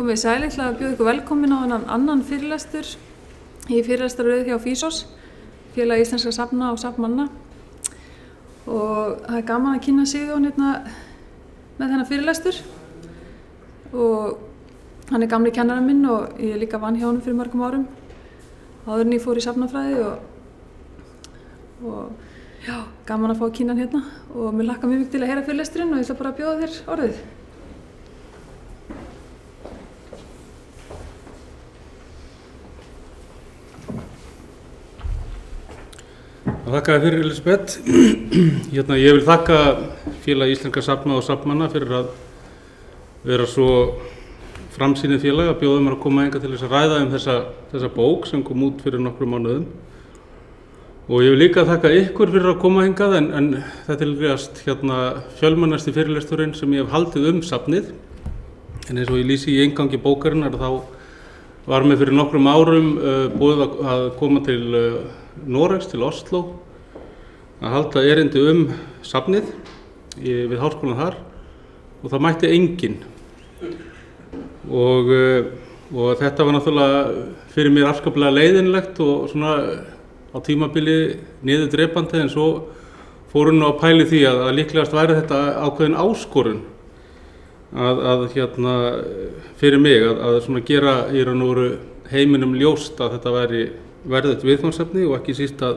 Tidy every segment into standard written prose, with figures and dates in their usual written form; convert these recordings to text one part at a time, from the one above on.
Komið sæl, ég ætla að bjóða ykkur velkomin á þennan annan fyrirlestur í fyrirlestarröð hjá FÍSOS, Félag íslenskra safna og safnmanna. Og það gaman að kynna Sigurjón hérna með þennan fyrirlestur. Og hann gamli kennarinn minn og ég líka vann hjá honum fyrir mörgum árum. Áður en ég fór í safnafræði og já, gaman að fá að kynna hann hérna. Og mér hlakkar mjög mikið til að heyra fyrirlesturinn og ég ætla bara að bjóða þér orðið. Þakka þér fyrir, Elisabeth. Ég vil þakka Félag íslenskra safna og safnmanna fyrir að vera svo framsýnið félag að bjóða mér að koma hingað til þess að ræða þessa bók sem kom út fyrir nokkrum mánuðum. Og ég vil líka þakka ykkur fyrir að koma hingað en þetta er líklegast fjölmennasti fyrirlesturinn sem ég hef haldið safnið. En eins og ég lýsi í inngangi bókarinnar þá var mér fyrir nokkrum árum boðið að koma til Noregs, til Oslo, að halda erindi safnið við háskólann þar og það mætti enginn. Og þetta var náttúrulega fyrir mér afskaplega leiðinlegt og svona á tímabili niðurdrepandi, en svo fór hún á pæli því að líklegast væri þetta ákveðin áskorun fyrir mig að svona gera í raun og veru heiminum ljóst að þetta væri verðugt viðfangsefni og ekki síst að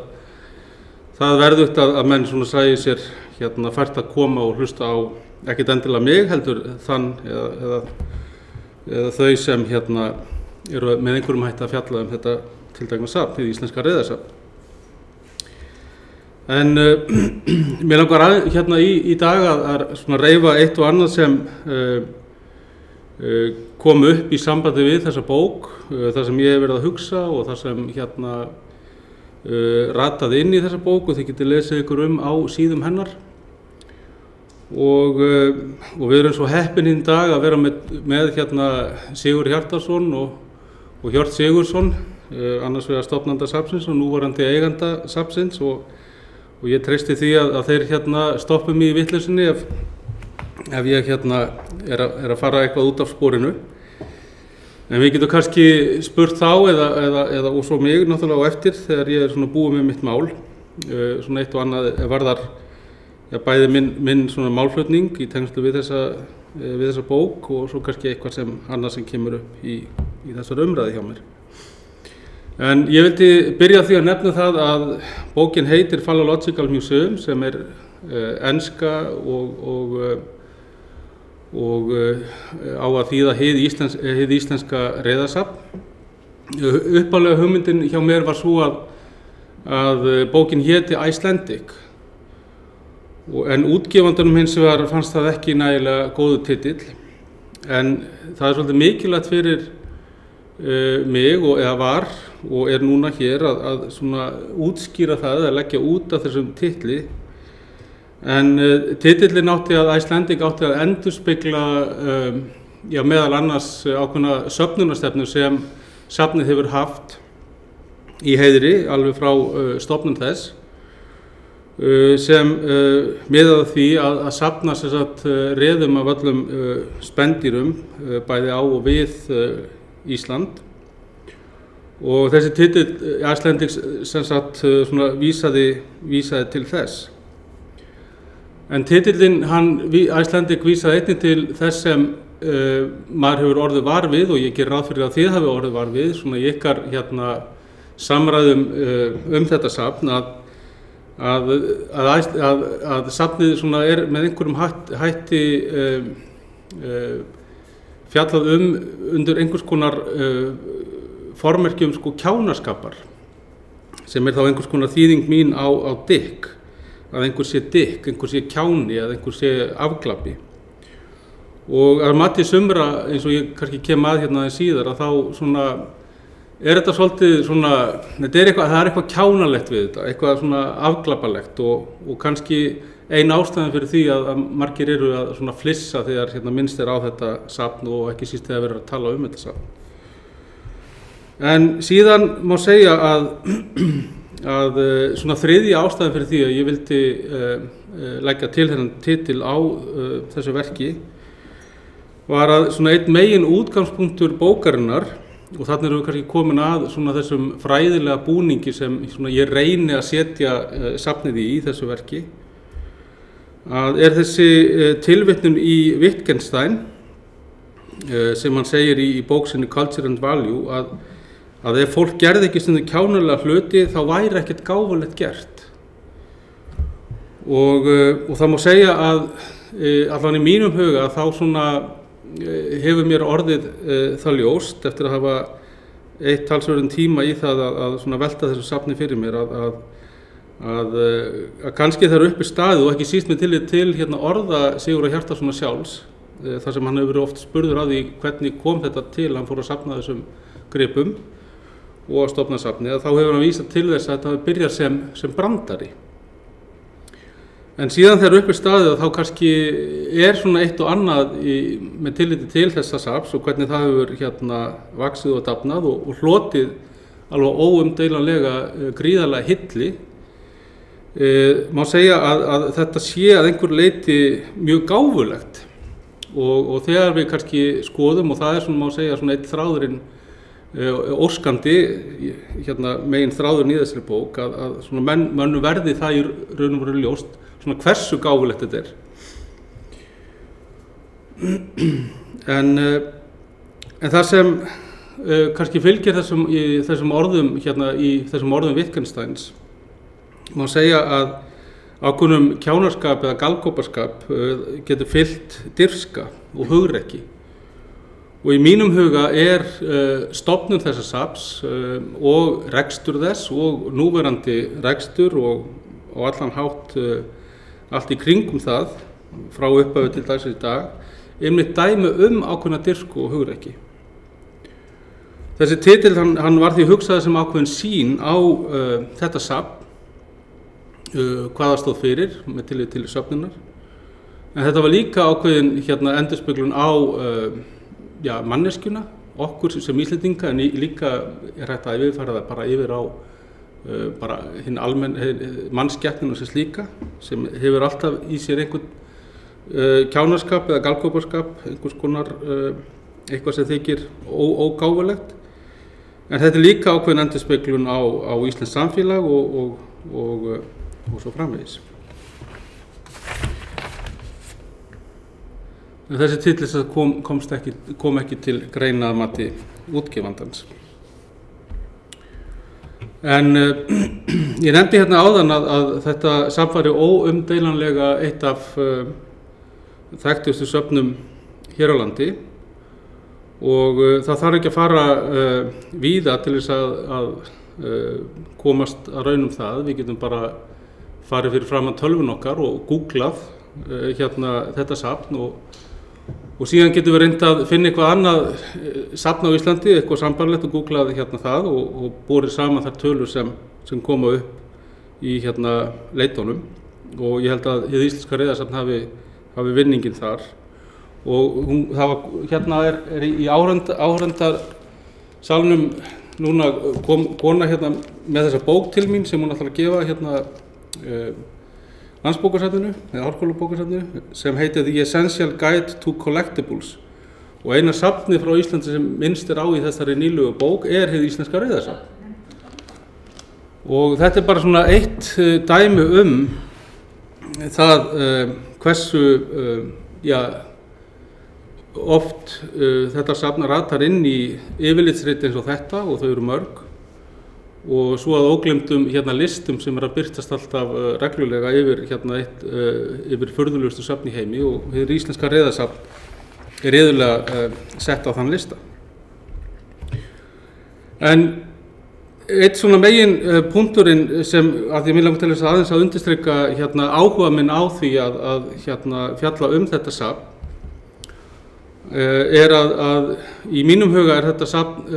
það verðugt að menn svona sæi sér fært að koma og hlusta á ekkert endilega mig heldur þann eða þau sem eru með einhverjum hætti að fjalla þetta tiltekna safn, hið íslenska reiðarsafn. En mér langar í dag að svona reifa eitt og annað sem kom upp í sambandi við þessa bók, það sem ég hef verið að hugsa og það sem rataði inn í þessa bók og þið getið lesið ykkur á síðum hennar. Og við erum svo heppin í dag að vera með Sigurð Hjartarson og Hjört Sigurðsson, annars vegar stofnanda safnsins og núverandi eiganda safnsins, og ég treysti því að þeir stoppi mig í vitleysunni ef ég er að fara eitthvað út af sporinu. En við getum kannski spurt þá eða og svo mig náttúrulega á eftir þegar ég er búið með mitt mál, svona eitt og annað varðar bæði minn svona málflutning í tengslu við þessa bók og svo kannski eitthvað annað sem kemur upp í þessar umræði hjá mér. En ég vildi byrja því að nefna það að bókin heitir Phallological Museum, sem er enska og á að þýða hið íslenska reiðarsafn. Upphaflega hugmyndin hjá mér var svo að bókin héti Icelandic, en útgefandunum hins vegar fannst það ekki nægilega góður titill. En það er svolítið mikilvægt fyrir mig eða var og er núna hér að svona útskýra það að leggja út af þessum titli. En titillinn Icelandic átti að endurspegla meðal annars ákveðna söfnunarstefnu sem safnið hefur haft í heiðri alveg frá stofnun þess, sem miðaði því að safna reðum af öllum spendýrum bæði á og við Ísland. Og þessi titill Icelandic vísaði til þess. En titillinn Icelandic vísaði einnig til þess sem maður hefur orðið var við, og ég ger ráð fyrir að þið hafi orðið var við svona í ykkar samræðum þetta safn, að safnið er með einhverjum hætti fjallað undir einhvers konar formerkjum kjánaskapar, sem er þá einhvers konar þýðing mín á dykk, að einhver sé dykk, einhver sé kjáni eða einhver sé afglapi. Og að mati sumra, eins og ég kannski kem að aðeins síðar, að þá er þetta svolítið það er eitthvað kjánalegt við þetta, eitthvað afglapalegt og kannski ein ástæðan fyrir því að margir eru að flissa þegar minnst á þetta safn og ekki síst þegar verið að tala þetta safn. En síðan má segja að þriðja ástæðan fyrir því að ég vildi leggja til þennan titil á þessu verki var að svona einn megin útgangspunktur bókarinnar, og þannig erum við kannski komin að svona þessum fræðilega búningi sem svona ég reyni að setja safnið í þessu verki, að þessi tilvitnun í Wittgenstein sem hann segir í bók sinni Culture and Value að ef fólk gerði ekki stundum kjánulega hluti þá væri ekkert gáfulegt gert. Og það má segja að allan í mínum huga þá svona hefur mér orðið það ljóst eftir að hafa eitt talsverðan tíma í það að svona velta þessu safni fyrir mér að kannski það uppi staðið og ekki síst með tillit til hérna orða Sigurðar Hjartarsonar sjálfs, þar sem hann hefur verið oft spurður á því hvernig kom þetta til, hann fór að safna þessum gripum og að stofna safni, að þá hefur hann vísað til þess að þetta byrjar sem brandari. En síðan þegar uppi staðið þá kannski svona eitt og annað með tilliti til þessa safns og hvernig það hefur hérna vaxið og dafnað og hlotið alveg óumdeilanlega gríðarlega hylli. Má segja að þetta sé að einhver leyti mjög gáfulegt og þegar við kannski skoðum, og það svona má segja svona eitt þráðurinn óskandi hérna megin þráðurinn í þessari bók að svona mönnum verði það í raun og veru ljóst svona hversu gáfulegt þetta en það sem kannski fylgir þessum orðum hérna í þessum orðum Wittgensteins má segja að ákveðnum kjánarskap eða galgopaskap getur fylgt dirfska og hugrekki. Og í mínum huga stofnun þessa safns og rekstur þess og núverandi rekstur og allan hátt allt í kringum það frá upphafi til dagsins í dag einmitt dæmi ákveðna dirfsku og hugrekki. Þessi titill hann var því hugsaður sem ákveðin sýn á þetta safn, hvað það stóð fyrir með tillit til söfnunar, en þetta var líka ákveðin hérna endurspeglun á manneskjuna, okkur sem Íslendinga, en líka hægt að yfirfæra það bara yfir á bara hinn mannskepnuna sem slíka, sem hefur alltaf í sér einhvern kjánarskap eða galgopaskap, einhvers konar eitthvað sem þykir ógáfulegt, en þetta líka ákveðin endurspeglun á íslenskt samfélag og svo framvegis. Þessi titill kom ekki til greina að mati útgefandans. En ég nefndi hérna áðan að þetta safn væri óumdeilanlega eitt af þekktustu söfnum hér á landi og það þarf ekki að fara víða til þess að komast að raun það. Við getum bara farið fyrir framan tölvun okkar og googlað hérna þetta safn og síðan getum við reynt að finna eitthvað annað safn á Íslandi, eitthvað sambærilegt og googlað hérna það og borið saman þær tölur sem koma upp í hérna leitunum og ég held að hið íslenska reiðasafn hafi vinningin þar og hérna í áhorfendarsalnum núna kom kona hérna með þessa bók til mín sem hún ætlar að gefa hérna Landsbókasafninu, eða Háskólabókasafninu, sem heitir The Essential Guide to Collectibles og eina safnið frá Íslandi sem minnst á í þessari nýlegu bók hið íslenska reiðasafn. Og þetta bara svona eitt dæmi það hversu oft þetta safn ratar inn í yfirlitsrit eins og þetta og þau eru mörg og svo að ógleymdum hérna listum sem að birtast alltaf reglulega yfir furðulegustu safn í heimi og hið íslenska reiðasafn iðulega sett á þann lista. En eitt svona megin punkturinn sem að ég mig langar til þess aðeins að undirstrika hérna áhuga minn á því að hérna fjalla þetta safn að í mínum huga þetta safn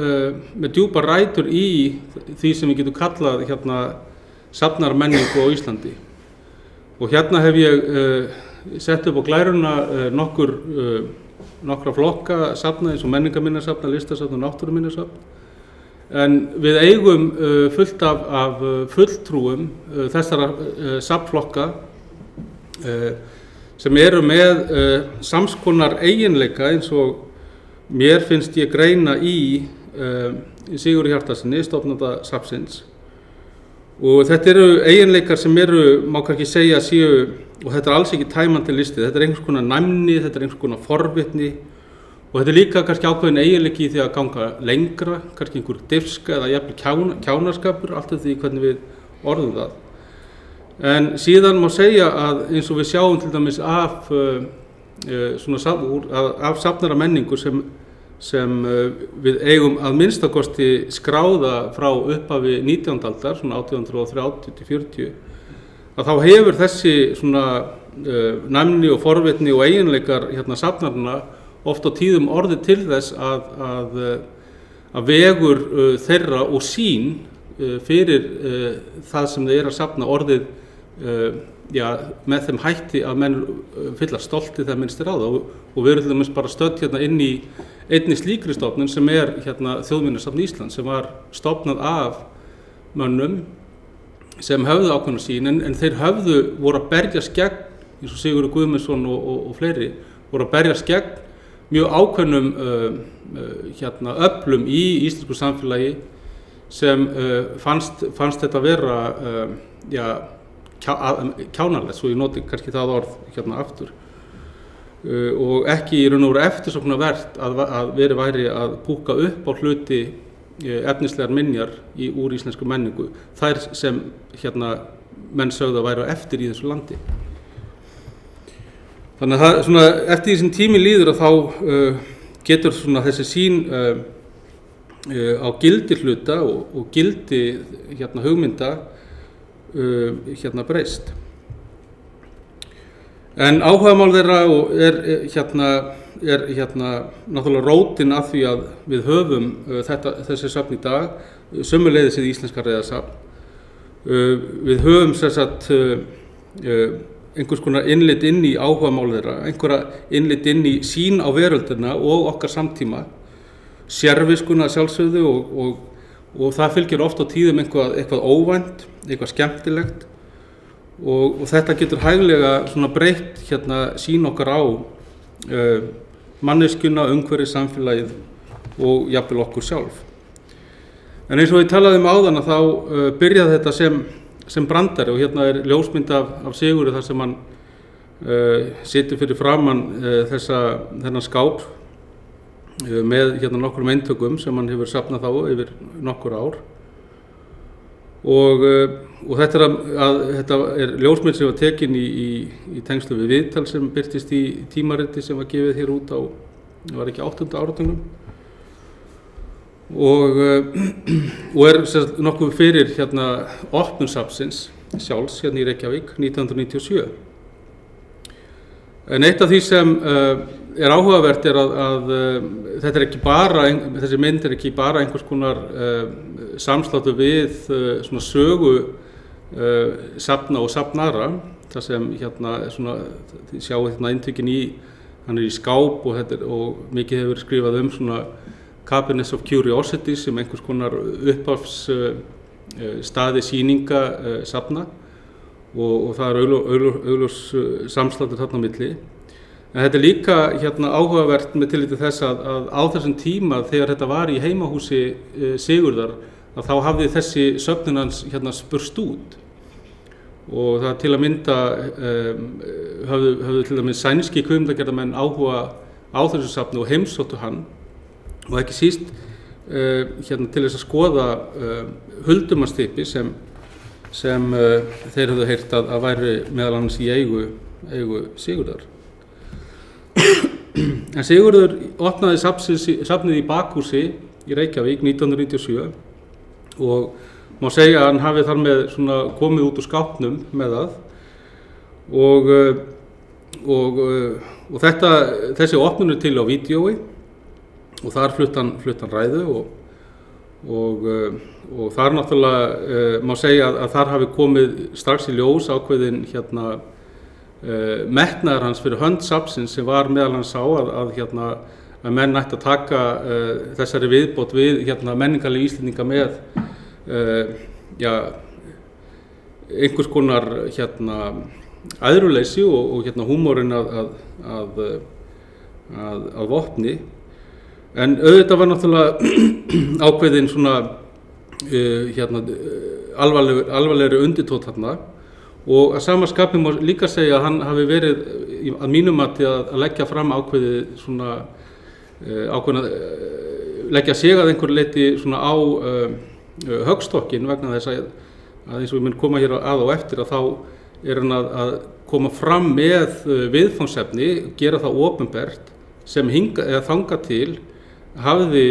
með djúpar rætur í því sem við getum kallað hérna safnarmenningu á Íslandi. Og hérna hef ég sett upp á glæruna nokkra flokka safna eins og menningarminjasafna, listasafna og náttúruminjasafn. En við eigum fullt af fulltrúum þessara safnflokka sem eru með samskonar eiginleika eins og mér finnst ég greina í Sigurði Hjartarsyni, stofnanda safnsins. Og þetta eru eiginleikar sem eru, má kannski segja, séu, og þetta alls ekki tæmandi listi, þetta einhvers konar næmni, þetta einhvers konar forvitni og þetta líka kannski ákveðin eiginleiki í því að ganga lengra, kannski einhver dirfska eða jafnvel kjánarskapur, allt af því hvernig við orðum það. En síðan má segja að eins og við sjáum til dæmis af safnara menningu sem við eigum að minnstakosti skráða frá upphafi 19. aldar, svona 1830–40, að þá hefur þessi svona næmni og forvitni og eiginleikar safnarna oft á tíðum orðið til þess að vegur þeirra og sýn fyrir það sem þeir að safna orðið með þeim hætti að menn fylla stolti þegar minnstir á það og við erum til dæmis bara stödd inn í einni slíkri stofnun sem Þjóðminjasafn Íslands sem var stofnað af mönnum sem höfðu ákveðna sýn en þeir voru að berjast gegn, eins og Sigurður Guðmundsson og fleiri, voru að berjast gegn mjög ákveðnum öflum í íslensku samfélagi sem fannst þetta vera kjánalegt, svo ég noti kannski það orð aftur. Og ekki í raun og veru eftirsóknarvert að verið væri að púkka upp á hluti efnislegar minjar úr íslensku menningu, þær sem menn sögðu að væru eftir í þessu landi. Þannig að svona, eftir því sem tíminn líður að þá getur svona þessi sýn á gildi hluta og gildi hugmynda breyst. En áhugamál þeirra er náttúrulega rótin að því að við höfum þessi safn í dag, sömuleiðis hið íslenska reiðasafn. Við höfum einhvers konar innlit inn í áhugamál þeirra, einhverja innlit inn í sýn á veröldina og okkar samtíma, sérviskuna sjálfsögðu og það fylgir oft á tíðum eitthvað óvænt, eitthvað skemmtilegt. Og þetta getur hæglega breytt sýn okkar á manneskjuna, umhverfið, samfélagið og jafnvel okkur sjálf. En eins og ég talaði áðan að þá byrjaði þetta sem brandari og er ljósmynd af Sigurði þar sem hann situr fyrir framan þennan skáp með nokkrum eintökum sem hann hefur safnað þá yfir nokkur ár. Og þetta er ljósmynd sem var tekin í tengslu við viðtal sem birtist í tímariti sem var gefið hér út á, var ekki 8. áratugnum og er nokkuð fyrir opnun safnsins sjálfs í Reykjavík 1997. En eitt af því sem er áhugavert er að þetta er ekki bara, þessi mynd er ekki bara einhvers konar samsláttur við svona sögu safna og safnara, þar sem þið sjáu inntökin í, hann í skáp og mikið hefur verið skrifað svona Cabinets of Curiosities sem einhvers konar upphafs staði sýninga safna og það er augljós samsláttur þarna á milli. En þetta er líka áhugavert með tilliti til þess að á þessum tíma þegar þetta var í heimahúsi Sigurðar að þá hafði þessi söfnun hans spurst út og það til að mynda höfðu til dæmis sænski kvikmyndagerðarmenn áhuga á þessu safni og heimsóttu hann og ekki síst til þess að skoða huldumannsstykki sem þeir höfðu heyrt að væri meðal annars í eigu Sigurðar. En Sigurður opnaði safnið í Bakhúsi í Reykjavík 1997 og má segja að hann hafi þar með komið út úr skápnum með það og þessi opnun er til á vídeói og þar flutt hann ræðu og þar náttúrulega má segja að þar hafi komið strax í ljós ákveðin metnaður hans fyrir hönd safnsins sem var meðal hans á að menn ætti að taka þessari viðbót við menningarlegu Íslendinga með einhvers konar æðruleysi og húmórinn að vopni. En auðvitað var náttúrulega ákveðin svona alvarlegri undirtónn þarna, og að sama skapi má líka segja að hann hafi verið að mínum mati að leggja fram ákveðið svona leggja sig að einhverju leyti svona á höggstokkin, vegna þess að eins og við mun koma hér að og eftir, að þá hann að koma fram með viðfangsefni, gera það opinbert, sem þangað til hafði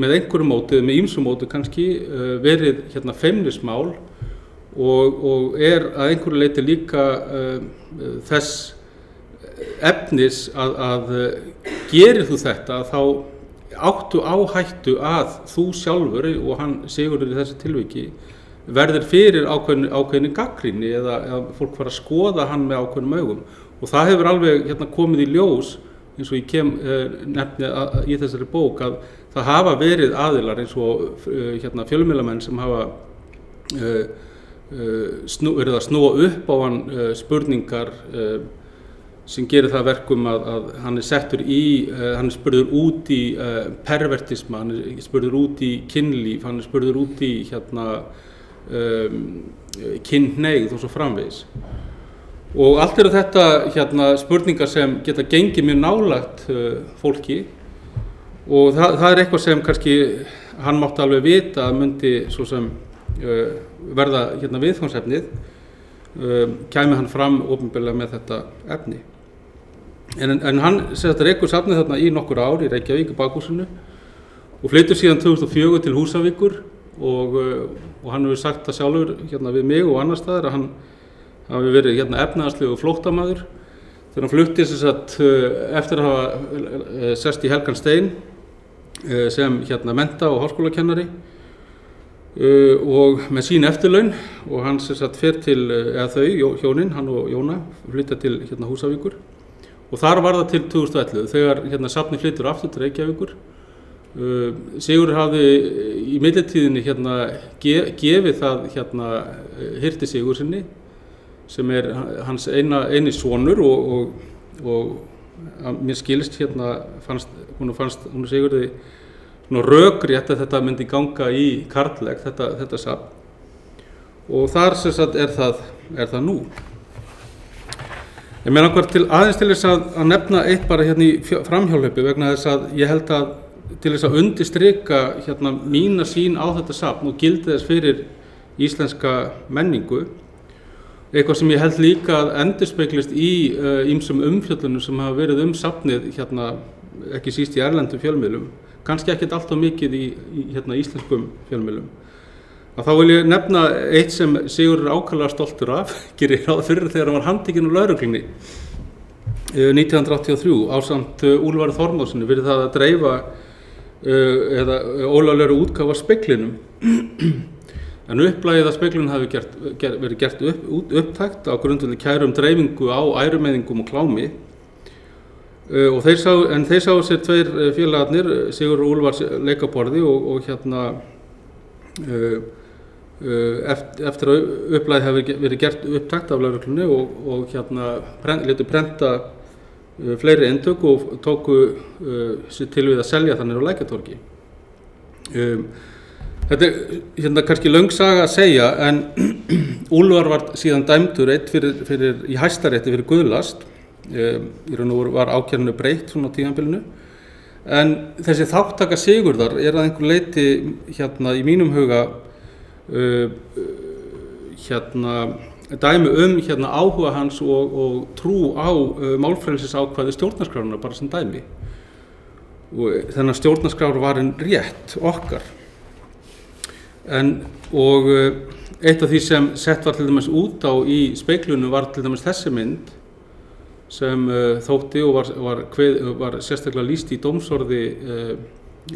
með einhverju móti, með ýmsu móti kannski, verið feimnismál og að einhverju leyti líka þess efnis að gerir þú þetta, þá áttu á hættu að þú sjálfur og hann Sigurður í þessu tilviki verður fyrir ákveðinni gagnrýni eða fólk fara að skoða hann með ákveðnum augum, og það hefur alveg komið í ljós, eins og ég nefni í þessari bók, að það hafa verið aðilar eins og fjölmiðlamenn sem hafa verið að snúa upp á hann spurningar sem gerir það verkum að hann settur hann spurður út í pervertisma, hann spurður út í kynlíf, hann spurður út í kynhneigð og svo framvegis. Og allt eru þetta spurningar sem geta gengið mjög nálægt fólki, og það eitthvað sem kannski hann mátti alveg vita að myndi svo sem verða viðfangsefnið, kæmi hann fram opinberlega með þetta efni. En hann rekur safnið þarna í nokkur ár í Reykjavík í Bakhúsinu og flytur síðan 2004 til Húsavíkur, og hann hefur sagt það sjálfur við mig og annar staðar að hann hafi verið efnahagslegu flóttamaður. Þegar hann flutti eftir að hafa sest í helgan stein sem mennta- og háskólakennari og með sín eftirlaun, og hann fer til, eða þau, hjónin, hann og Jóna, flytja til Húsavíkur, og þar var það til 2011 þegar safnið flytur aftur til Reykjavíkur. Sigurður hafði í millitíðinni gefið það Hirti Sigurðssyni, sem hans eini sonur, og mér skilst fannst hún Sigurði rökrétt að þetta myndi ganga í karllegg, þetta safn, og þar er það nú. Ég meina aðeins til þess að nefna eitt bara í framhjálpi, vegna þess að ég held að til þess að undirstrika mína sýn á þetta safn og gildi þess fyrir íslenska menningu, eitthvað sem ég held líka að endurspeglist í ýmsum umfjöllunum sem hafa verið safnið ekki síst í erlendum fjölmiðlum, kannski ekkert allt of mikið í íslenskum fjölmiðlum. Að þá vil ég nefna eitt sem Sigurður er ákaflega stoltur af, gerir ráð fyrir þegar hann var handtekinn úr lögreglunni 1983 ásamt Úlfari Þormóðssyni fyrir það að dreifa eða ólöglegri útgáfu af Speglinum. En upplagið af Speglinu hafi verið gert upptækt á grundvelli kæru dreifingu á ærumeiðingum og klámi. Og þeir sáu sér tveir félagarnir, Sigurður og Úlfar, leika á borði og eftir að upplagið hafi verið gert upptækt af lögreglunni og létu prenta fleiri eintök og tóku sér til við að selja þannig á Lækjartorgi. Þetta er kannski löng saga að segja, en Úlfar var síðan dæmdur í Hæstarétti fyrir guðlast. Í raun og veru var ákærunni breytt svona á tímabilinu, en þessi þáttaka Sigurðar að einhver leyti í mínum huga dæmi áhuga hans og trú á málfrelsisákvæði stjórnarskrárinnar, bara sem dæmi. Og þennan stjórnarskrárin rétt okkar. Og eitt af því sem sett var til dæmis út á í Speglunum var til dæmis þessi mynd sem þótti og var sérstaklega lýst í dómsorði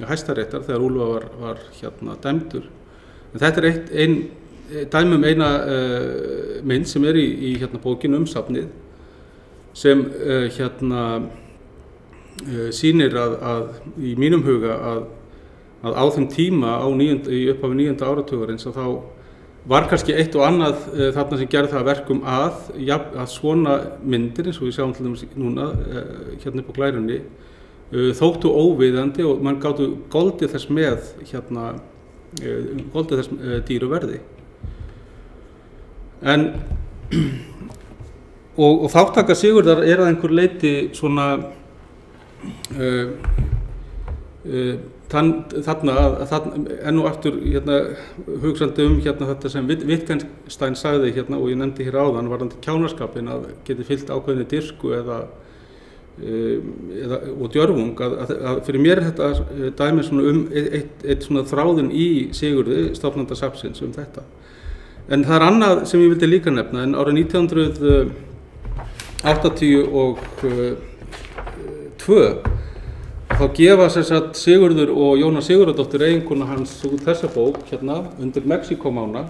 Hæstaréttar þegar Úlfar var dæmdur. En þetta er dæmi eina mynd sem er í bókinu safnið, sem sýnir að í mínum huga að á þeim tíma í upphafi 9. áratugarins að þá var kannski eitt og annað þarna sem gerði það að verkum að svona myndir eins og við sjáum til dæmis núna hérna upp á glærunni þóttu óviðandi og mann gátu goldið þess með goldið þess dýru verði. En og þáttaka Sigurðar að einhver leyti svona þarna enn og aftur hugsandi þetta sem Wittgenstein sagði og ég nefndi hér áðan varðandi kjánaskapinn að geti fylgt ákveðinni dirfsku og djörfung að fyrir mér þetta dæmi svona eitt svona þráðinn í Sigurði, stofnanda safnsins þetta. En það annað sem ég vildi líka nefna en árið 1982 þá gefa Sigurður og Jóna Sigurðardóttir eiginkona hans út þessa bók undir Mexíkómána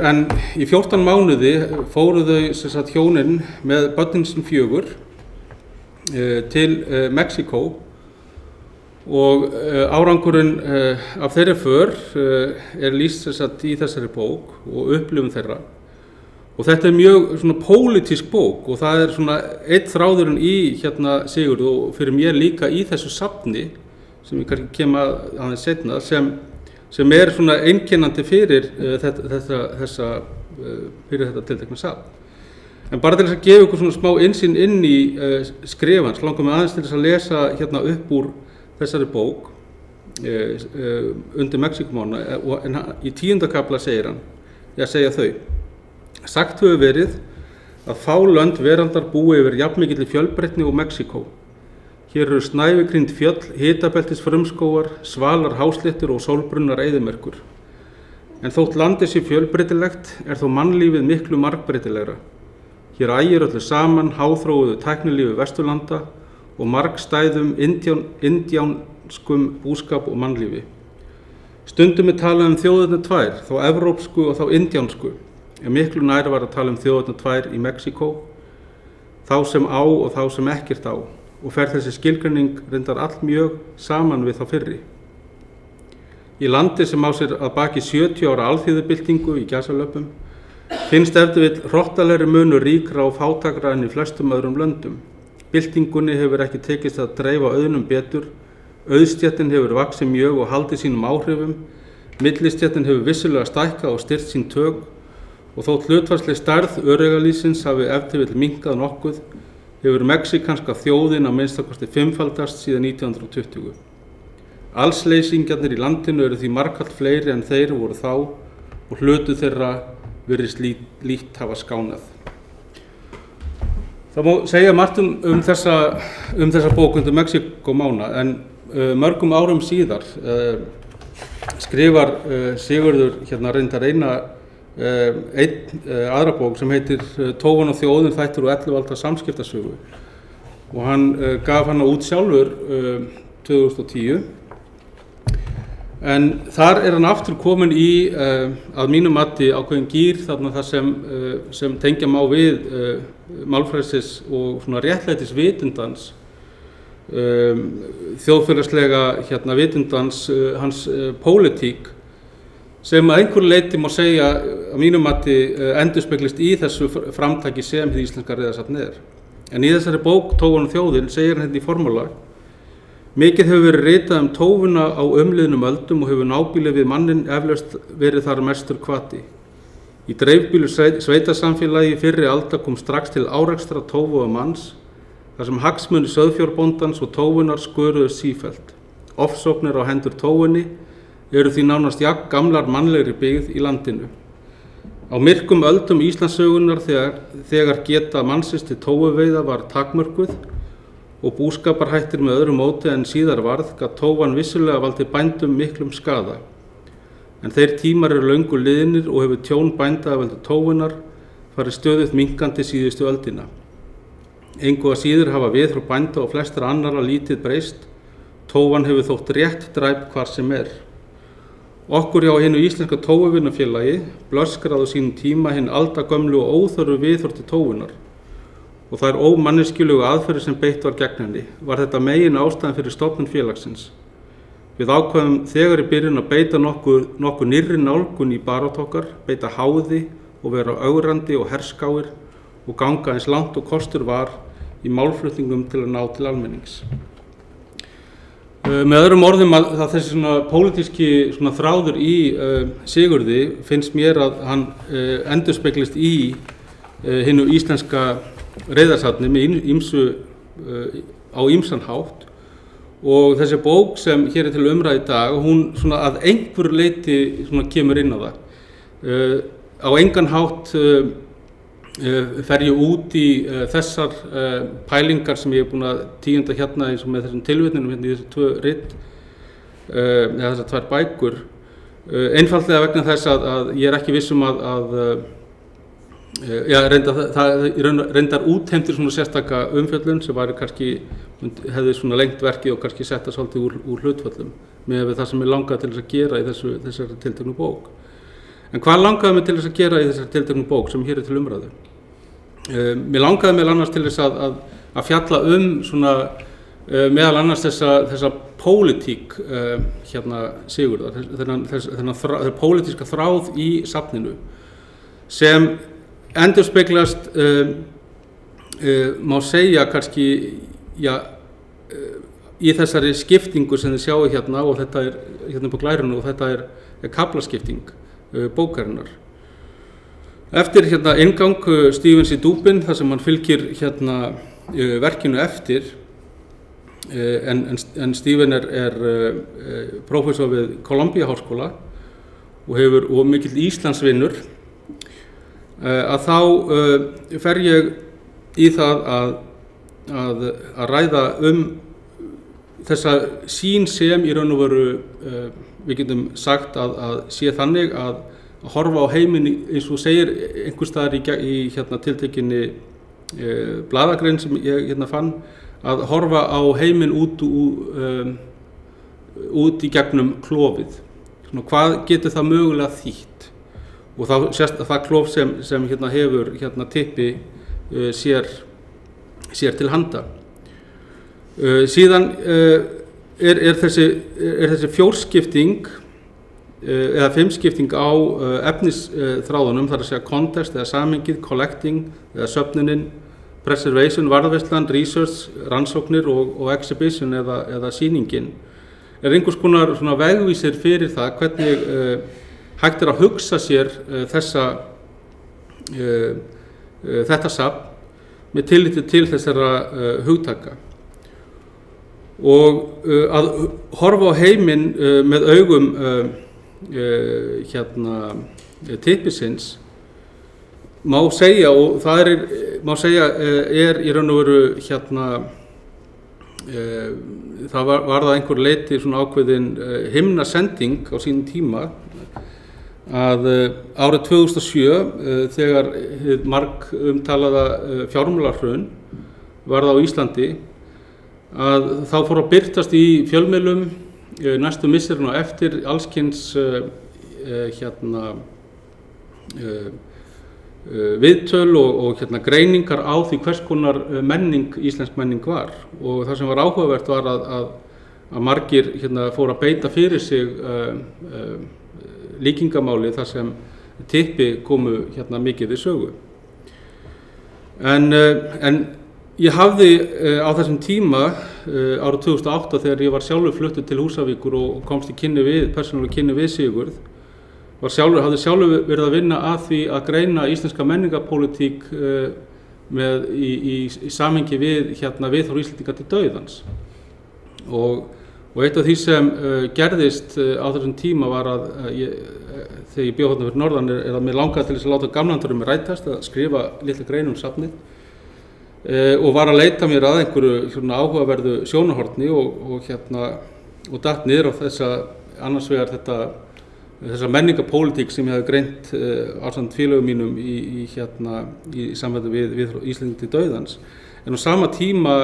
en í 14 mánuði fóru þau hjónin með börnin sín 4 til Mexíkó og árangurinn af þeirri för lýst í þessari bók og upplifun þeirra. Og þetta mjög svona pólitísk bók og það svona einn þráðurinn í Sigurð og fyrir mér líka í þessu safni sem ég kannski kem aðeins seinna sem svona einkennandi fyrir þetta tiltekna safn. En bara til þess að gefa ykkur svona smá innsýn inn í skrif hans, langar mig aðeins til þess að lesa upp úr þessari bók undir Mexíkómána en í 10. kafla segja þau: Sagt hefur verið að fá lönd veraldar búi yfir jafnmikilli fjölbreytni og Mexíkó. Hér eru snævikrýnd fjöll, hitabeltis frumskógar, svalar hásléttur og sólbrunnar eyðimerkur. En þótt landið sé fjölbreytilegt þó mannlífið miklu margbreytilegra. Hér ægir öllu saman háþróuðu tæknilífi Vesturlanda og margstæðum indjánskum búskap og mannlífi. Stundum talað þjóðirnar tvær, þá evrópsku og þá indjánsku. En miklu nær var að tala þjóðirnar tvær í Mexíkó, þá sem á og þá sem ekkert á, og fer þessi skilgreining reyndar allmjög saman við þá fyrri. Í landi sem á sér að baki 70 ára alþýðubyltingu í gæsalöpum, finnst ef til vill hrottalegri munur ríkra og fátækra en í flestum öðrum löndum. Byltingunni hefur ekki tekist að dreifa auðnum betur, auðstéttin hefur vaxið mjög og haldið sínum áhrifum, millistéttin hefur vissulega stækkað og styrkt sín tök, og þótt hlutfallsleg stærð öreigalífsins hafi ef til vill minnkað nokkuð, hefur mexíkanska þjóðin að minnstakosti 5-faldast síðan 1920. Allsleysingjarnir í landinu eru því margfalt fleiri en þeir voru þá og hlutu þeirra virðist lítt hafa skánað. Það má segja margt þessa bók undir Mexíkómána en mörgum árum síðar skrifar Sigurður reyndar aðra bók sem heitir Tófan og þjóðin, þættir og 11 alda samskiptasögu og hann gaf hana út sjálfur 2010 en þar hann aftur komin í að mínu mati ákveðin gír þarna það sem tengja má við málfrelsis og svona réttlætis vitundans þjóðfélagslega vitundans hans pólitík sem að einhverju leyti má segja að mínu mati endurspeglist í þessu framtaki sem hið íslenska riðasafn En í þessari bók Tófan og þjóðin segir hann í formála: Mikið hefur verið ritað tófuna á umliðnum öldum og hefur nábýlið við manninn eflaust verið þar mestur hvati. Í dreifbýlu sveitasamfélagi fyrri alda kom strax til árekstra tófu og manns, þar sem hagsmunir sauðfjárbóndans og tófunar sköruðust sífellt. Ofsóknir á hendur tófunni eru því nánast jafn gamlar mannlegri byggð í landinu. Á myrkum öldum Íslandssögunar þegar geta mannsins til tófuveiða var takmörkuð og búskaparhættir með öðru móti en síðar varð, gat tófan vissulega valdið bændum miklum skaða. En þeir tímar eru löngu liðnir og hefur tjón bænda af völdu tófunar farið stöðugt minnkandi síðustu öldina. Engu að síður hafa viðhorf bænda og flestra annarra lítið breyst. Tófan hefur þótt rétt dræp hvar sem Okkur hjá hinu íslenska tófuvinnafélagi blöskraði á sínum tíma hinn aldagömlu og óþörfu viðhorf til tófunar og þær ómanneskjulegu aðferðir sem beitt var gegn henni. Var þetta megin ástæðan fyrir stofnun félagsins. Við ákveðum þegar í byrjun að beita nokkuð nýrri nálgun í baráttu okkar, beita háði og vera ögrandi og herskáir og ganga eins langt og kostur var í málflutningum til að ná til almennings. Með öðrum orðum að þessi svona pólitíski svona þráður í Sigurði finnst mér að hann endurspeglist í hinu íslenska reiðarsafni með á ýmsan hátt. Og þessi bók sem hér til umræðu í dag, hún svona að einhverju leyti svona kemur inn á það. Á engan hátt fer ég út í þessar pælingar sem ég búin að tíunda hérna eins og með þessum tilvitnunum hérna í þessu 2 rit, eða þessar 2 bækur. Einfaldlega vegna þess að ég ekki viss reyndar útheimtir svona sérstaka umfjöllun sem væri kannski hefði svona lengt verkið og kannski setta svolítið úr hlutföllum með það sem ég langaði til þess að gera í þessari tilteknu bók. En hvað langaði mig til þess að gera í þessari tilteknu bók sem hér til umræðu? Mér langaði meðal annars til þess að fjalla svona meðal annars þessa pólitík hérna Sigurðar, þennan pólitíska þráð í safninu sem endurspeglast má segja kannski í þessari skiptingu sem þið sjáu hérna og þetta hérna på glærinu og þetta kaflaskipting bókarinnar. Eftir hérna inngang Stevens í Dúbin þar sem hann fylgir hérna verkinu eftir en Steven prófessor við Columbia Háskóla og mikill Íslandsvinnur að þá fer ég í það að ræða þessa sýn sem í raun og veru við getum sagt að sé þannig að horfa á heiminn eins og segir einhvers staðar í hérna tiltekinni blaðagrein sem ég hérna fann að horfa á heiminn út í gegnum klofið. Svona, hvað getur það mögulega þýtt? Og þá sést að það klof sem hérna hefur hérna tippi sér til handa. Síðan þessi fjórskipting eða fimmskipting á efnisþráðunum, þar að segja kontekst eða samhengið, collecting eða söfnunin, preservation, varðveislan, research, rannsóknir og exhibition eða sýningin einhvers konar svona vegvísir fyrir það hvernig hægt að hugsa sér þetta safn með tilliti til þessara hugtaka og að horfa á heiminn með augum tippisins má segja, og það má segja í raun og veru það var það einhver leyti svona ákveðin himnasending á sínum tíma að árið 2007 þegar hið margumtalaða fjármálahrun varð á Íslandi að þá fór að birtast í fjölmiðlum næstu misserin og eftir allskyns viðtöl og greiningar á því hvers konar íslensk menning var og það sem var áhugavert var að margir fóru að beita fyrir sig líkingamáli þar sem tippi komu mikið við sögu. En ég hafði á þessum tíma árið 2008 þegar ég var sjálfur fluttur til Húsavíkur og komst í persónulega kynni við Sigurð hafði sjálfur verið að vinna að því að greina íslenska menningarpólitík í samhengi við viðhorf Íslendinga til dauðans. Og eitt af því sem gerðist á þessum tíma var að þegar ég bjó þarna fyrir norðan að mér langaði til þess að láta gamlandurum rætast að skrifa litla grein safnið og var að leita mér að einhverju áhugaverðu sjónarhorni og datt niður á annars vegar þessa menningarpólitík sem ég hafði greint ásamt félögum mínum í samvæðu við Íslendinga til dauðans. En á sama tíma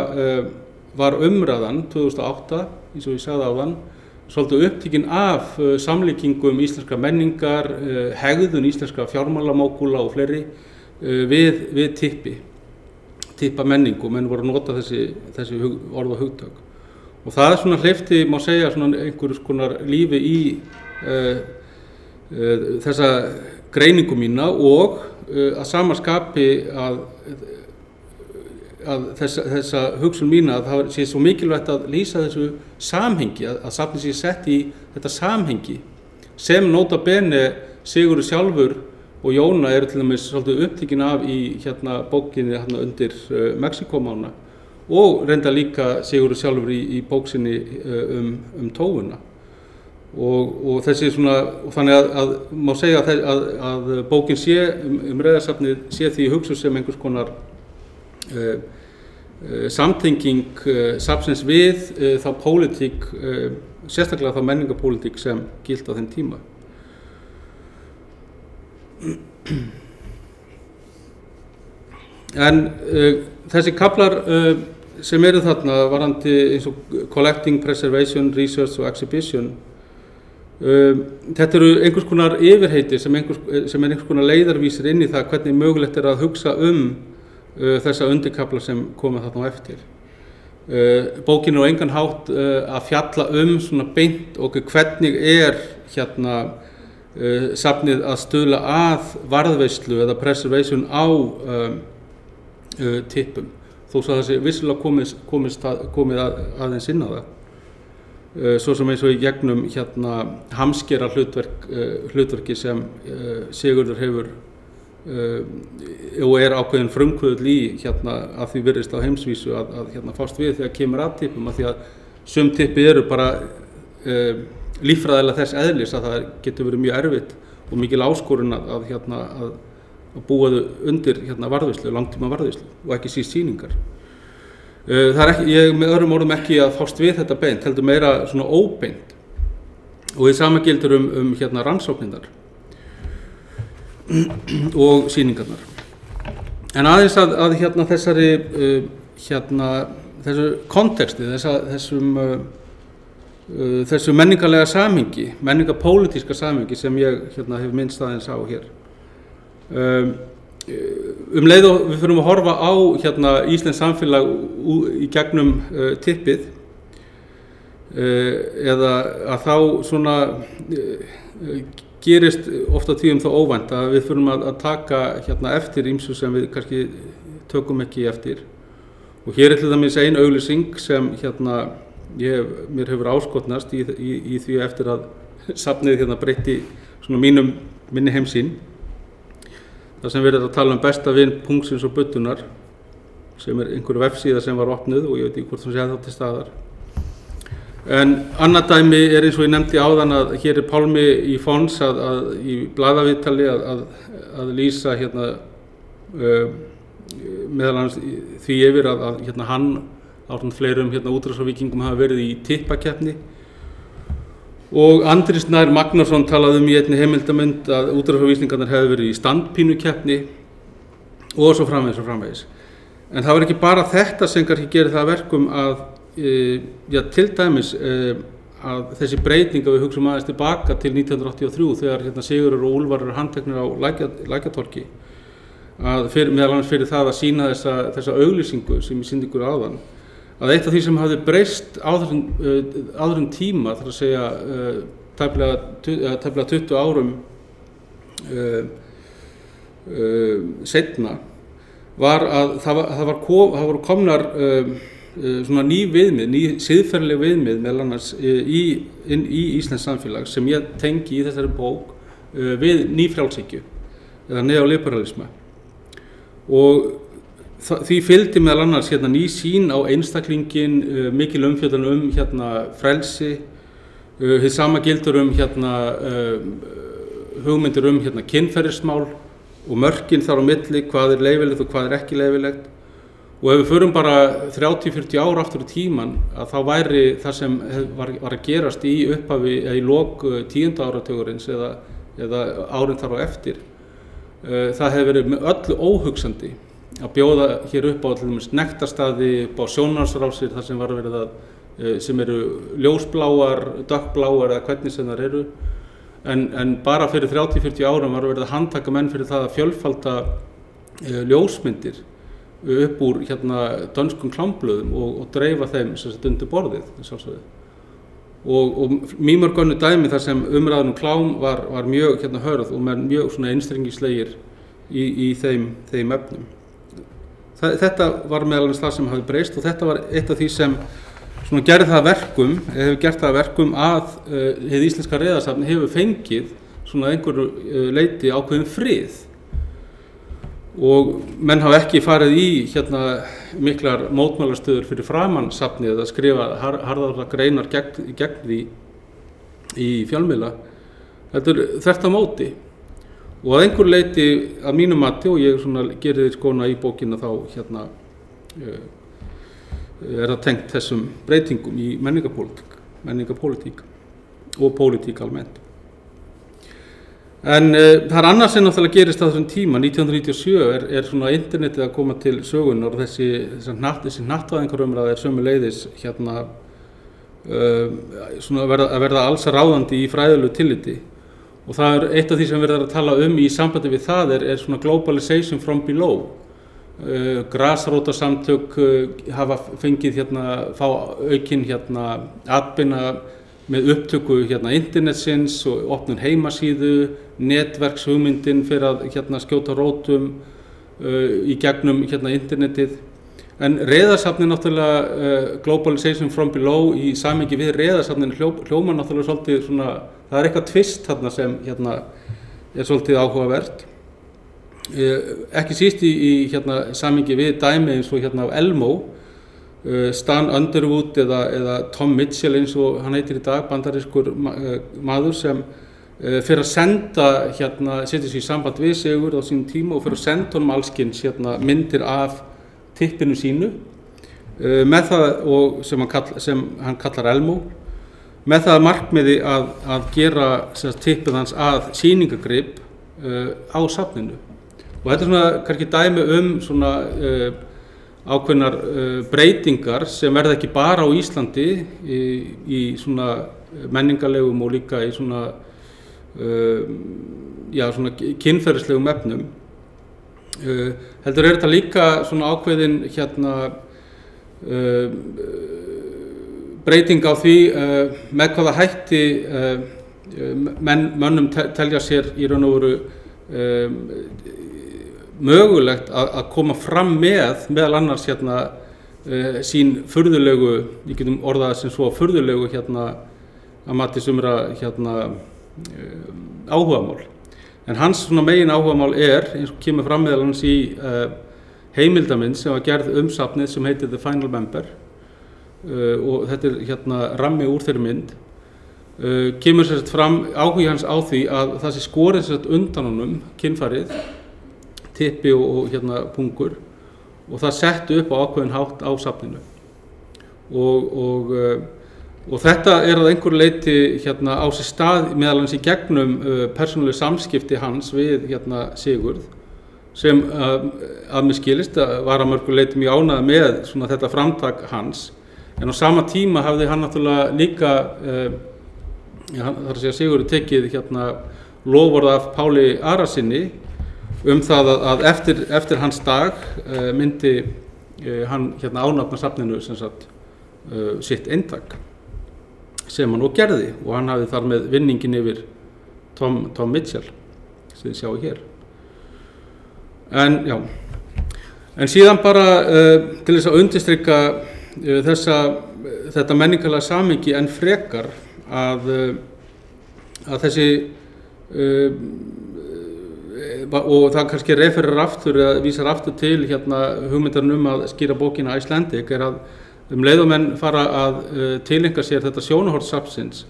var umræðan 2008, eins og ég sagði áðan, svolítið upptekin af samlíkingum íslenska menningar, hegðun íslenska fjármálamókúla og fleiri við tippa menningu, menn voru að nota þessi orð og hugtök. Og það svona hleypti, má segja, svona einhverjum konar lífi í þessa greiningu mína og að sama skapi að þessa hugsun mína að það sé svo mikilvægt að lýsa þessu samhengi, að safnið sé sett í þetta samhengi sem nota bene Sigurður sjálfur og Jóna eru til dæmis svolítið upptekin af í bókinni undir Mexíkómána og reynda líka Sigurður sjálfur í bóksinni tófuna. Og þessi svona, og þannig að má segja að bókin sé Reiðarsafnið sé því hugsuð sem einhvers konar samtenging safnsins við þá pólitík, sérstaklega þá menningapólitík sem gilti á þeim tíma. En þessi kaflar sem eru þarna varðandi eins og collecting, preservation, research og exhibition, þetta eru einhvers konar yfirheiti sem einhvers konar leiðarvísir inn í það hvernig mögulegt að hugsa þessa undirkafla sem koma þarna á eftir. Bókin er á engan hátt að fjalla svona beint og hvernig safnið að stuðla að varðveislu eða preservation á tippum, þó svo að það sé vissilega komið aðeins inn á það. Svo sem eins og í gegnum hamskera hlutverki sem Sigurður hefur og ákveðin frumkvöðull í að því virðist á heimsvísu að fást við þegar kemur að tippum, af því að sum tippi eru bara líffræðilega þess eðlis að það getur verið mjög erfitt og mikil áskorun að búa þau undir varðveislu, langtíma varðveislu og ekki síst sýningar. Það er ekki, ég með öðrum orðum ekki að fást við þetta beint, heldur meira svona óbeint, og hið sama gildir rannsóknirnar og sýningarnar. En aðeins að þessu konteksti, þessu menningarlega samhengi, menningarpólitíska samhengi sem ég hef minnst aðeins á hér. Leið og við förum að horfa á íslenskt samfélag í gegnum tippið, eða að þá svona gerist ofta tíðum þá óvænt að við förum að taka eftir ýmsu sem við kannski tökum ekki eftir. Og hér til dæmis ein auglýsing sem mér hefur áskotnast í því eftir að safnið breytti svona minni heimsýn. Það sem verið að tala besta vin Pungsins og Buddunar, sem einhver vefsíða sem var opnuð og ég veit ekki hvort hún sé þá til staðar. En annað dæmi eins og ég nefndi áðan að hér Pálmi í Fons í blaðaviðtali að lýsa meðal annars því yfir að hann ásamt fleirum útrásarvíkingum hafa verið í tippakeppni. Og Andri Snær Magnason talaði í einni heimildamynd að útrásarvísningarnar hefði verið í standpínukeppni og svo framvegis. En það var ekki bara þetta sem kannski gerir það að verkum að til dæmis að þessi breyting að við hugsum aðeins tilbaka til 1983 þegar Sigurður og Úlfar eru handteknir á Lækjartorgi, að meðal annars fyrir það að sýna þessa auglýsingu sem ég sýndi ykkur áðan, að eitt af því sem hafði breyst á þessum tíma, þar að segja tæplega 20 árum seinna, var að það voru komnar svona ný viðmið, ný siðferðileg viðmið meðal annars inn í íslenskt samfélag sem ég tengi í þessari bók við nýfrjálshyggju eða neoliberalisma. Og því fylgdi meðal annars ný sýn á einstaklingin, mikil umfjöllun frelsi, hið sama gildur hugmyndir kynferðismál og mörkin þar á milli, hvað leyfilegt og hvað ekki leyfilegt. Og ef við förum bara 30-40 ár aftur í tíman, að þá væri það sem var að gerast í upphafi eða í lok 10. áratugurins eða árin þar á eftir, það hefði verið með öllu óhugsandi að bjóða hér upp á nektarstaði, upp á sjónvarpsrásir þar sem var verið sem eru ljósbláar, dökkbláar eða hvernig sem þar eru. En bara fyrir 30-40 árum var verið að handtaka menn fyrir það að fjölfalda ljósmyndir upp úr dönskum klámblöðum og dreifa þeim undir borðið sjálfsögðu. Og mýmörg önnur dæmi þar sem umræðan klám var mjög hörð og með mjög svona einstrengislegir í þeim efnum. Þetta var meðal annars það sem hafði breyst og þetta var eitt af því sem svona hefur gert það að verkum að hið íslenska reiðarsafn hefur fengið svona einhverju leyti ákveðin frið. Og menn hafa ekki farið í miklar mótmælastöður fyrir framan safnið að skrifa harðara greinar gegn því í fjölmiðla. Þetta þvert á móti. Og að einhver leyti að mínu mati, og ég geri því skóna í bókina þá er það tengt þessum breytingum í menningarpólitík og pólitík almennt. En það er annað sem náttúrulega gerist á þessum tíma. 1997 er svona internetið að koma til sögunar og þessi hnattvæðingarumræða sömuleiðis svona að verða alls ráðandi í fræðilegu tilliti. Og það er eitt af því sem verður að tala í sambandi við það er svona globalization from below. Grasrótarsamtök hafa fengið fá aukinn atbeina með upptöku internetsins og opnun heimasíðu, netverkshugmyndin fyrir að skjóta rótum í gegnum internetið. En reiðarsafnið náttúrulega globalization from below í samhengi við reiðarsafnið hljómar náttúrulega svolítið svona, það er eitthvað tvist þarna sem er svolítið áhugavert. Ekki síst í samhengi við dæmi eins og af Elmo, Stan Underwood eða Tom Mitchell eins og hann heitir í dag, bandarískur maður sem fyrir að senda setja sig í samband við Sigurð á sínum tíma og fyrir að senda honum allskyns myndir af tippinu sínu með það, og sem hann kallar Elmo, með það markmiði að gera tippið hans að sýningagrip á safninu. Og þetta er svona kannski dæmi svona ákveðnar breytingar sem verða ekki bara á Íslandi í svona menningarlegum og líka í svona svona kynferðislegum efnum. Heldur þetta líka svona ákveðin breyting á því með hvaða hætti mönnum telja sér í raun og veru mögulegt að koma fram meðal annars sín furðulegu, við getum orðað sem svo furðulegu að mati sumra áhugamál. En hans svona megin áhugamál eins og kemur fram meðal annars í heimildamynd sem var gerð safnið sem heitir The Final Member og þetta er rammi úr þeirri mynd. Kemur fram áhugi hans á því að það sé skorið undan honum kynfærið, tippi og pungur, og það setti upp á ákveðin hátt á safninu. Og þetta að einhverju leyti á sér stað meðal hans í gegnum persónuleg samskipti hans við Sigurð, sem að mér skilist var að mörgu leyti mjög ánægður með svona þetta framtak hans. En á sama tíma hafði hann náttúrulega líka þar að segja Sigurður tekið loforð af Páli Arasyni það að eftir hans dag myndi hann ánafna safninu sitt eintak sem hann og gerði, og hann hafði þar með vinningin yfir Tom Mitchell sem þið sjáu hér. En síðan bara til þess að undirstrika þetta menningarlega samhengi enn frekar að þessi og það kannski referir aftur eða vísar aftur til hugmyndarinn að skýra bókina Icelandic að leið og menn fara að tileinka sér þetta sjónarhorn safnsins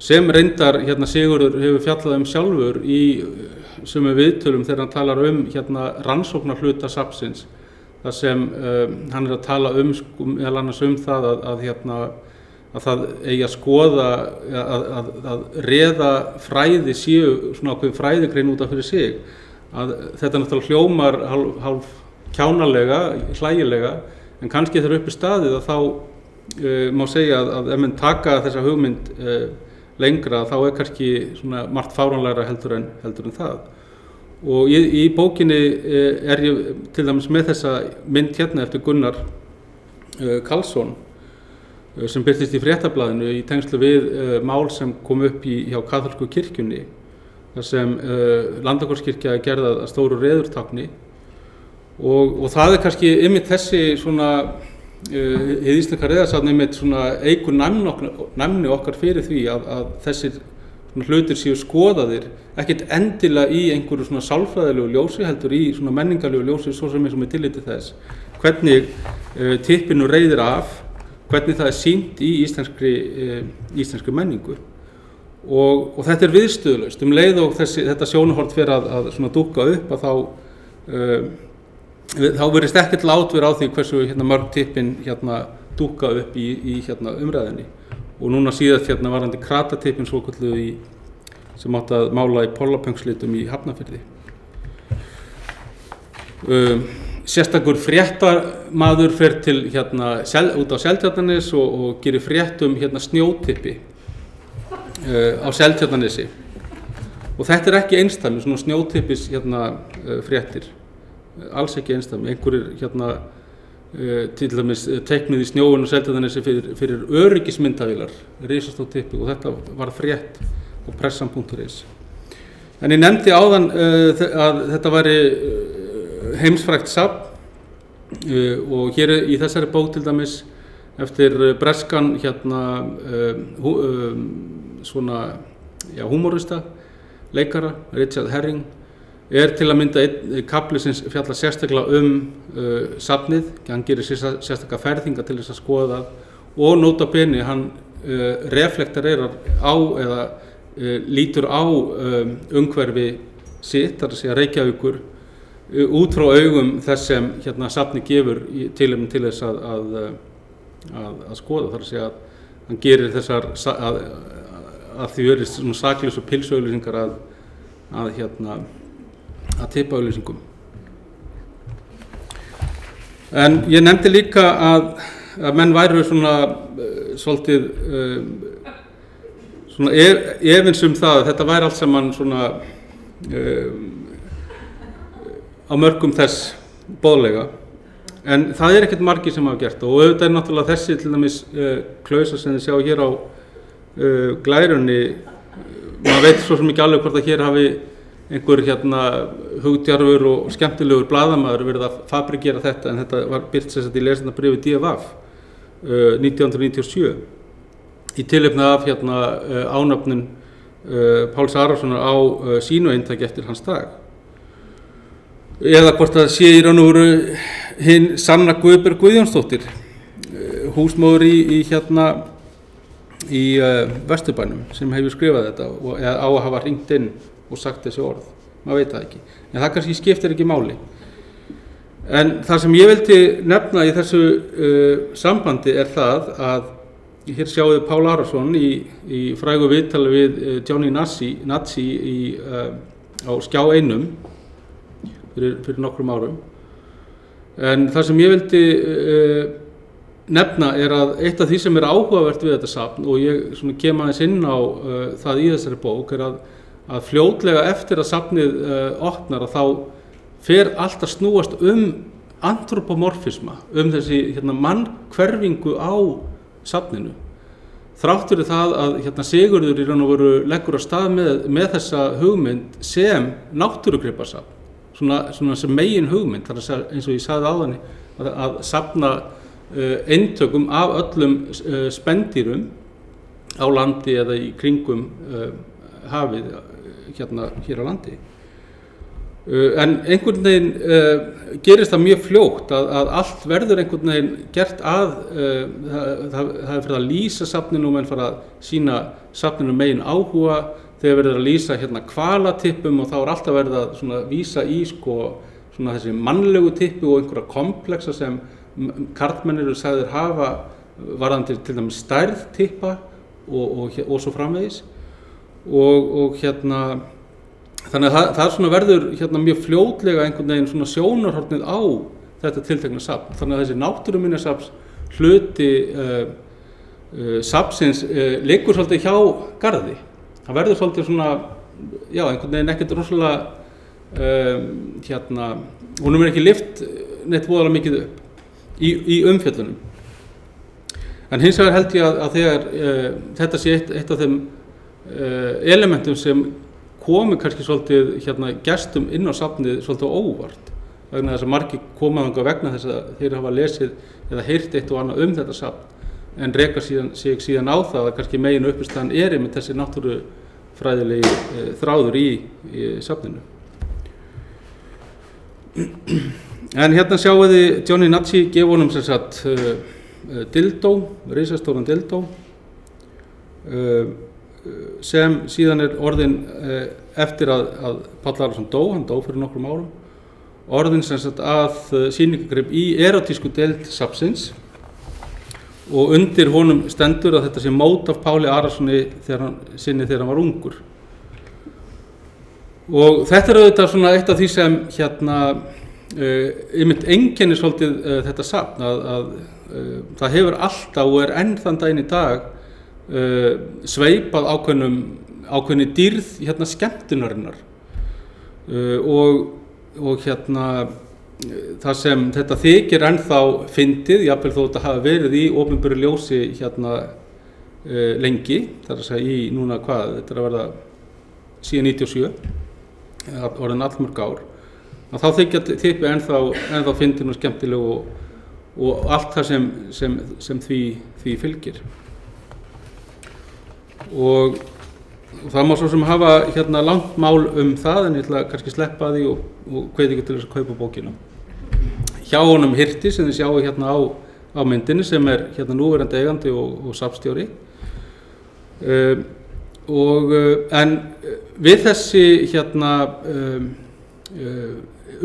sem reyndar Sigurður hefur fjallað sjálfur í sömu viðtölum þegar hann talar rannsóknarhluta safnsins, þar sem hann er að tala meðal annars það að það eigi að skoða að reða fræði séu svona ákveðin fræðigrein út af fyrir sig. Að þetta náttúrulega hljómar hálf kjánalega, hlægilega, en kannski þegar uppi staðið að þá má segja að ef menn taka þessa hugmynd lengra þá kannski svona margt fáránlegra heldur en það. Og í bókinni ég til dæmis með þessa mynd hérna eftir Gunnar Karlsson sem birtist í Fréttablaðinu í tengslu við mál sem kom upp hjá kaþólsku kirkjunni þar sem Landakotskirkja gerði að stóru reðurtákni og það kannski einmitt þessi svona hið íslenska reðarsafn einmitt svona eykur næmni okkar fyrir því að þessir hlutir séu skoðaðir ekkert endilega í einhverju svona sálfræðilegu ljósi heldur í svona menningarlegu ljósi svo sem með tilliti þess hvernig tippinu reiðir af, hvernig það sýnt í íslenskri menningu og þetta viðstöðulaust leið og þetta sjónarhorn fer að svona dúkka upp að þá virðist ekkert lát vera á því hversu mörg tippin dúkka upp í umræðinni og núna síðast varandi kratatypin svokölluðu sem átti að mála í pollapöngslitum í Hafnarfirði. Sérstakur fréttamaður fer til út á Seltjarnarnes og gerir frétt snjótyppi á Seltjarnarnesi og þetta ekki einsdæmi, svona snjótyppis fréttir, alls ekki einsdæmi, einhverjir til dæmis teiknuð í snjóun og Seltjarnarnesi fyrir öryggismyndavélar, risastór typpi og þetta var frétt á pressan.is. En ég nefndi áðan að þetta væri heimsfrægt safn og hér í þessari bók til dæmis eftir breskan svona húmorista, leikara, Richard Herring til að mynda einn kafli sem fjallar sérstaklega safnið, hann gerir sérstaklega ferðinga til þess að skoða það og nota bene hann reflektarerar á eða lítur á umhverfi sitt, þar að segja Reykjavíkur út frá augum þess sem safnið gefur tilefni til þess að skoða, þar að segja að hann gerir þessar að því verið svona saklausu pilsuauglýsingar að tippaauglýsingum. En ég nefndi líka að menn væru svona svolítið svona efins það að þetta væri allt saman svona á mörkum þess boðlega. En það ekkert margir sem hafa gert og auðvitað náttúrulega þessi til dæmis klausa sem þið sjá hér á glærunni, maður veit svo sem ekki alveg hvort að hér hafi einhver hugdjarfur og skemmtilegur blaðamaður verið að fabrikera þetta, en þetta var birt sem sagt í lesendabréfi DFF 1997 í tilefni af ánöfnun Páls Arasonar á sínu eintaki eftir hans dag. Eða hvort það sé í raun og veru hinn sanna Guðbjörg Guðjónsdóttir, húsmóðir í Vesturbænum sem hefur skrifað þetta og á að hafa hringt inn og sagt þessi orð, maður veit það ekki, en það kannski skiptir ekki máli. En það sem ég vildi nefna í þessu sambandi það að hér sjáum við Pál Arason í frægu viðtali við Johnny Nazi á Skjá 1 fyrir nokkrum árum. En það sem ég vildi nefna að eitt af því sem áhugavert við þetta safn og ég kem aðeins inn á það í þessari bók að fljótlega eftir að safnið opnar að þá fer allt að snúast antropomorfisma, þessi mannhverfingu á safninu. Þrátt fyrir það að Sigurður í raun og veru leggur af stað með þessa hugmynd sem náttúrugripasafn, svona sem megin hugmynd, þar að eins og ég sagði áðan að safna eintökum af öllum spendýrum á landi eða í kringum hafið hér á landi. En einhvern veginn gerist það mjög fljótt að allt verður einhvern veginn gert það fyrir að lýsa safninu og menn fyrir að sýna safninu megin áhuga, þegar verður að lýsa hvalatippum og þá alltaf verið að vísa í þessi mannlegu tippi og einhverja kompleksa sem karlmenn eru sagðir hafa varðandi til dæmis stærð tippa og svo framvegis og þannig að það verður mjög fljótlega einhvern veginn sjónarhornið á þetta tiltekna safn, þannig að þessi náttúruminjasafns hluti safnsins liggur svolítið hjá garði. Það verður svolítið einhvern veginn ekkert rosalega honum ekki lyft neitt voðalega mikið upp í umfjöllunum. En hins vegar held ég að þegar þetta sé eitt af þeim elementum sem komi kannski svolítið gestum inn á safnið svolítið óvart, vegna þess að margir koma þangað vegna þess að þeir hafa lesið eða heyrt eitt og annað þetta safn, en reka sig síðan á það að kannski megin uppistaðan með þessi náttúrufræðilegi þráður í safninu. En hérna sjáum við Johnny Nazi gefa honum sem sagt dildó, risastóran dildó, sem síðan orðin eftir að Páll Arason hann dó fyrir nokkrum árum, orðin sem sagt að sýningargrip í erotísku deild safnsins, og undir honum stendur að þetta sé mót af Páli Arasoni þegar hann var ungur. Og þetta auðvitað svona eitt af því sem einmitt einkennir svolítið þetta safn, að það hefur alltaf og enn þann daginn í dag sveipað ákveðinni dýrð skemmtunarinnar, og það sem þetta þykir ennþá fyndið, jafnvel þó þetta hafi verið í opinberu ljósi lengi, það að segja í núna þetta að verða síðan 97, orðin allmörg ár, að þá þykja typi ennþá fyndin og skemmtileg og allt það sem því fylgir. Og það má svo sem hafa langt mál það, en ég ætla kannski að sleppa því og hvet ykkur til þess að kaupa bókina. Hjá honum Hirti sem þið sjáu á myndinni, sem núverandi eigandi og safnstjóri. En við þessi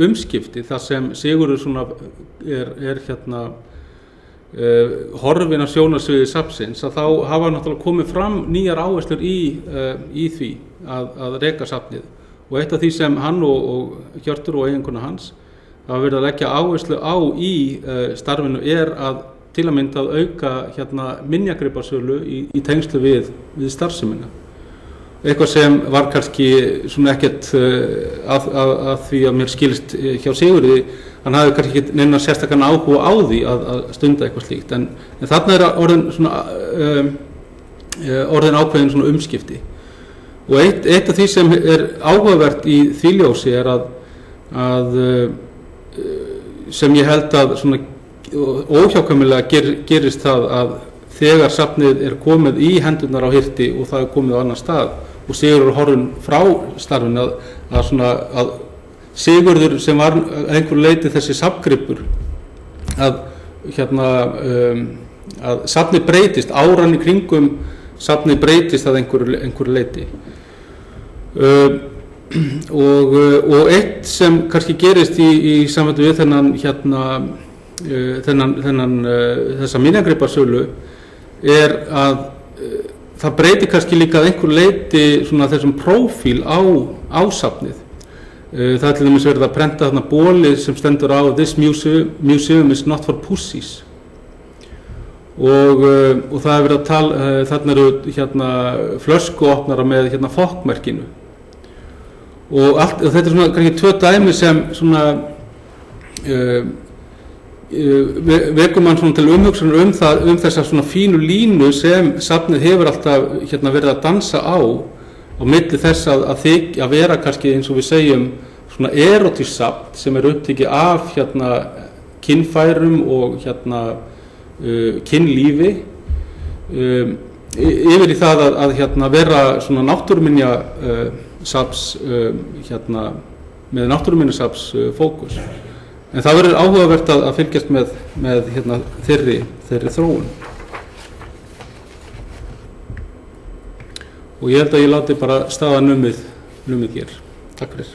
umskipti, þar sem Sigurður er horfin af sjónarsviði safnsins, að þá hafa náttúrulega komið fram nýjar áherslur í því að reka safnið, og eitt af því sem hann og Hjörtur og eiginkona hans hafa verið að leggja áherslu á í starfinu að til að mynda að auka minjagripasölu í tengslu við starfsemina. Eitthvað sem var kannski svona ekkert að því að mér skilst hjá Sigurði, hann hafði kannski ekki neina sérstakann áhuga á því að stunda eitthvað slíkt, en þarna orðin ákveðin svona umskipti. Og eitt af því sem áhugavert í því ljósi að sem ég held að svona óhjákvæmilega gerist það að þegar safnið komið í hendurnar á Hirti og það komið á annan stað og Sigurður horfinn frá starfinu, að Sigurður sem var einhver leiti þessi safngripur, að safnið breytist, áran í kringum safnið breytist að einhverju leiti. Og eitt sem kannski gerist í samvættu við þessa minjagripasölu að það breyti kannski líka að einhverju leiti þessum prófíl á safnið. Það til dæmis verið að prenta þarna bólið sem stendur á "This museum is not for pussies", og það er verið að tala, þarna eru flöskuopnara með fokkmerkinu, og þetta er svona kannski tvö dæmi sem svona vekur mann svona til umhugsunar þessa svona fínu línu sem safnið hefur alltaf verið að dansa á milli þess að vera kannski, eins og við segjum, svona erotískt safn sem upptekið af kynfærum og kynlífi, yfir í það að vera svona náttúruminja safns með náttúruminjasafns fókus. En það verður áhugavert að fylgjast með þeirri þróun. Og ég held að ég láti bara staða numið hér. Takk fyrir.